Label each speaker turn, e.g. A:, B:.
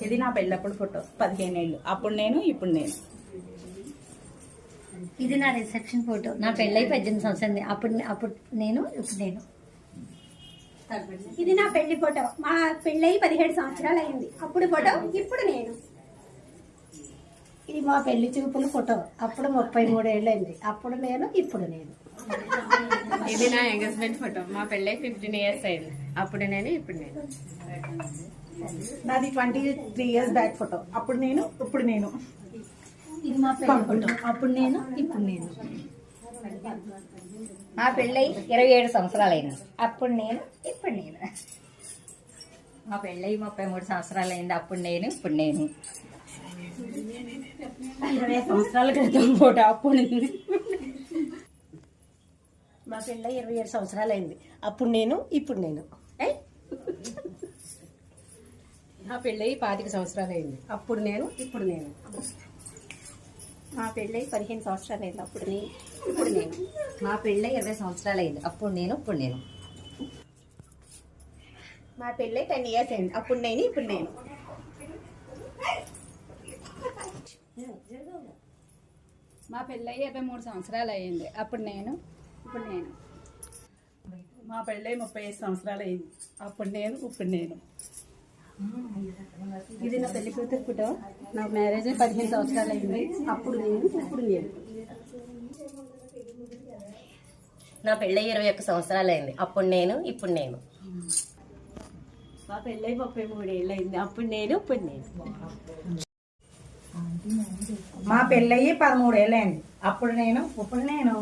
A: ఇది నా పెళ్ళప్పుడు ఫోటో 15 ఏళ్ళు. అప్పుడు నేను, ఇప్పుడు నేను.
B: ఇది నా రిసెప్షన్ ఫోటో. నా పెళ్ళై 18 సంవత్సరాలు. అప్పుడు నేను, ఇప్పుడు నేను.
C: ఇది నా పెళ్లి ఫోటో. మా పెళ్ళయి 17 సంవత్సరాలు అయింది. అప్పుడు ఫోటో, ఇప్పుడు నేను.
B: ఇది మా పెళ్లి చూపుల ఫోటో. అప్పుడు 33 ఏళ్ళు అయింది. అప్పుడు నేను, ఇప్పుడు నేను.
D: ఇది నా ఎంగేజ్మెంట్ ఫోటో. మా పెళ్ళై 15 ఇయర్స్ అయింది. అప్పుడు నేను, ఇప్పుడు నేను.
A: నాది 23 ఇయర్స్ బ్యాక్ ఫోటో. అప్పుడు నేను, ఇప్పుడు నేను.
B: ఇది మా పెళ్లి ఫోటో. అప్పుడు నేను, ఇప్పుడు నేను.
E: మా పెళ్ళై 27 సంవత్సరాలు అయింది.
B: అప్పుడు నేను, ఇప్పుడు నేను.
E: మా పెళ్ళై 33 సంవత్సరాలు అయింది. అప్పుడు నేను, ఇప్పుడు నేను.
A: 20 సంవత్సరాల క్రితం ఫోటో. అప్పుడు నేను.
B: మా పెళ్ళై 27 సంవత్సరాలు అయింది. అప్పుడు నేను, ఇప్పుడు నేను.
D: మా పెళ్ళై 25 సంవత్సరాలు అయింది.
B: అప్పుడు నేను, ఇప్పుడు నేను.
C: మా పెళ్ళయి 15 సంవత్సరాలు అయింది. అప్పుడు నేను, ఇప్పుడు నేను.
E: మా పెళ్ళై 20 సంవత్సరాలు అయింది. అప్పుడు నేను, ఇప్పుడు నేను.
C: మా పెళ్ళయి 10 ఇయర్స్ అయింది. అప్పుడు నేను, ఇప్పుడు నేను.
A: మా పెళ్ళై 23 సంవత్సరాలు అయ్యింది. అప్పుడు నేను, ఇప్పుడు నేను. మా పెళ్ళై 35 సంవత్సరాలు అయింది. అప్పుడు నేను, ఇప్పుడు నేను.
C: ఇది నా పెళ్లి కూతురు ఫోటో. నా మ్యారేజ్ 15 సంవత్సరాలు అయింది. అప్పుడు నేను, ఇప్పుడు నేను.
E: నా పెళ్ళై 21 సంవత్సరాలు అయింది. అప్పుడు నేను, ఇప్పుడు నేను.
B: మా పెళ్ళై 33 ఏళ్ళు అయింది. అప్పుడు నేను, ఇప్పుడు నేను.
A: మా పెళ్ళయి 13 ఏళ్ళు అయింది. అప్పుడు నేను, ఇప్పుడు నేను.